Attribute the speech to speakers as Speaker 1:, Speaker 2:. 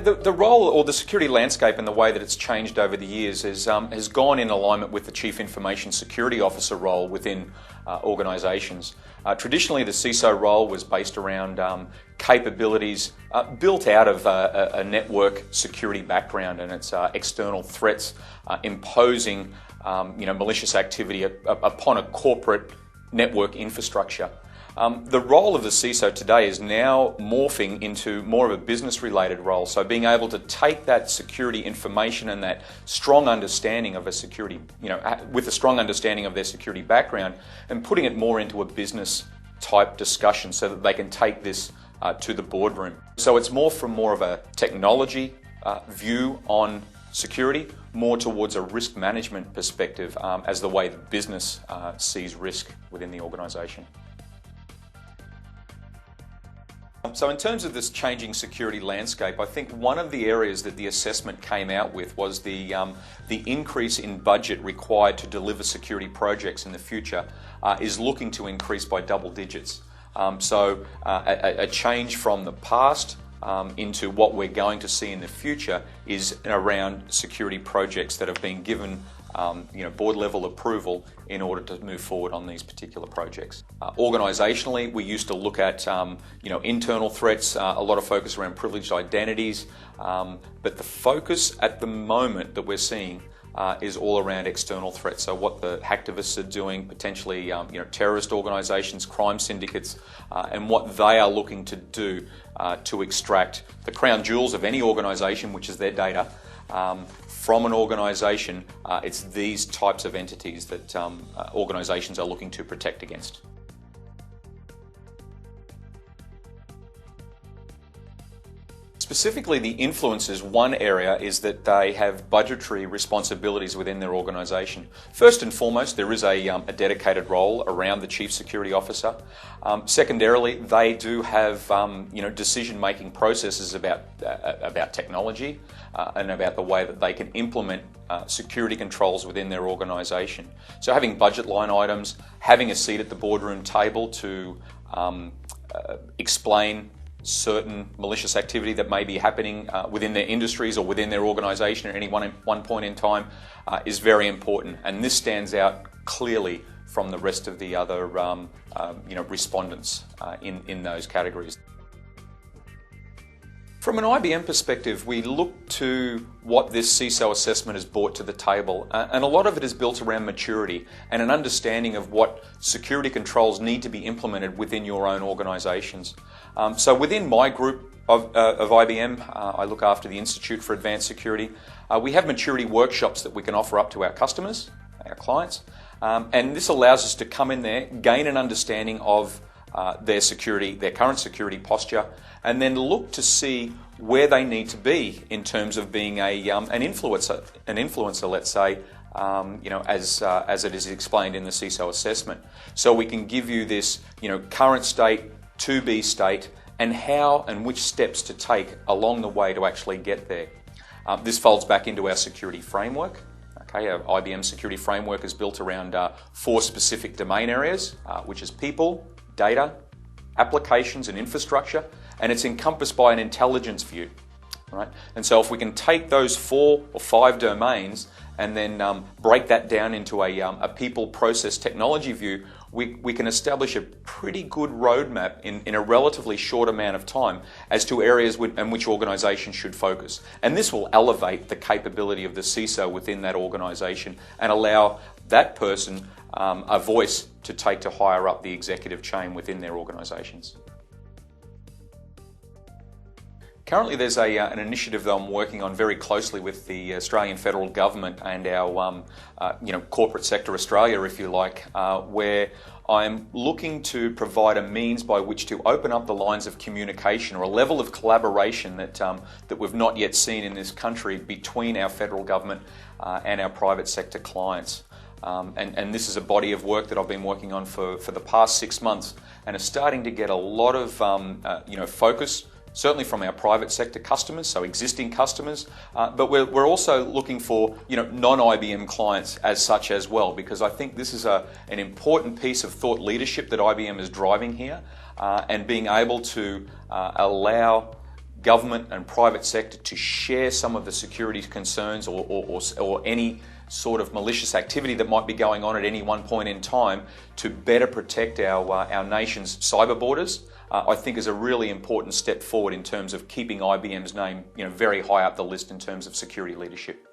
Speaker 1: the role or the security landscape and the way that it's changed over the years has gone in alignment with the Chief Information Security Officer role within organisations. Traditionally, the CISO role was based around capabilities built out of a network security background and its external threats imposing malicious activity upon a corporate network infrastructure. The role of the CISO today is now morphing into more of a business-related role. So being able to take that security information and that strong understanding of a security, with a strong understanding of their security background and putting it more into a business-type discussion so that they can take this to the boardroom. So it's more from more of a technology view on security, more towards a risk management perspective as the way the business sees risk within the organisation. So in terms of this changing security landscape, I think one of the areas that the assessment came out with was the increase in budget required to deliver security projects in the future is looking to increase by double digits. So a change from the past into what we're going to see in the future is around security projects that have been given board level approval in order to move forward on these particular projects. Organisationally, we used to look at internal threats, a lot of focus around privileged identities, but the focus at the moment that we're seeing is all around external threats. So what the hacktivists are doing, potentially terrorist organisations, crime syndicates, and what they are looking to do to extract the crown jewels of any organisation, which is their data, from an organisation. It's these types of entities that organisations are looking to protect against. Specifically, the influencers, one area is that they have budgetary responsibilities within their organisation. First and foremost, there is a dedicated role around the Chief Security Officer. Secondarily, they do have decision-making processes about technology and about the way that they can implement security controls within their organisation. So having budget line items, having a seat at the boardroom table to explain certain malicious activity that may be happening within their industries or within their organisation at any one point in time is very important, and this stands out clearly from the rest of the other respondents in those categories. From an IBM perspective, we look to what this CISO assessment has brought to the table, and a lot of it is built around maturity and an understanding of what security controls need to be implemented within your own organisations. So within my group of IBM, I look after the Institute for Advanced Security. We have maturity workshops that we can offer up to our customers, our clients, and this allows us to come in there, gain an understanding of their security, their current security posture, and then look to see where they need to be in terms of being an influencer, let's say, as it is explained in the CISO assessment. So we can give you this, current state, to be state, and how and which steps to take along the way to actually get there. This folds back into our security framework. Okay, our IBM security framework is built around 4 specific domain areas, which is people, data, applications and infrastructure, and it's encompassed by an intelligence view. Right? And so if we can take those 4 or 5 domains and then break that down into a people, process, technology view, we can establish a pretty good roadmap in a relatively short amount of time as to areas in which organisations should focus. And this will elevate the capability of the CISO within that organisation and allow that person a voice to take to higher up the executive chain within their organisations. Currently, there's an initiative that I'm working on very closely with the Australian federal government and our corporate sector Australia, if you like, where I'm looking to provide a means by which to open up the lines of communication or a level of collaboration that we've not yet seen in this country between our federal government and our private sector clients. And this is a body of work that I've been working on for the past 6 months and is starting to get a lot of focus, certainly from our private sector customers, so existing customers, but we're also looking for non-IBM clients as such as well, because I think this is an important piece of thought leadership that IBM is driving here, and being able to allow government and private sector to share some of the security concerns or any sort of malicious activity that might be going on at any one point in time to better protect our nation's cyber borders, I think is a really important step forward in terms of keeping IBM's name very high up the list in terms of security leadership.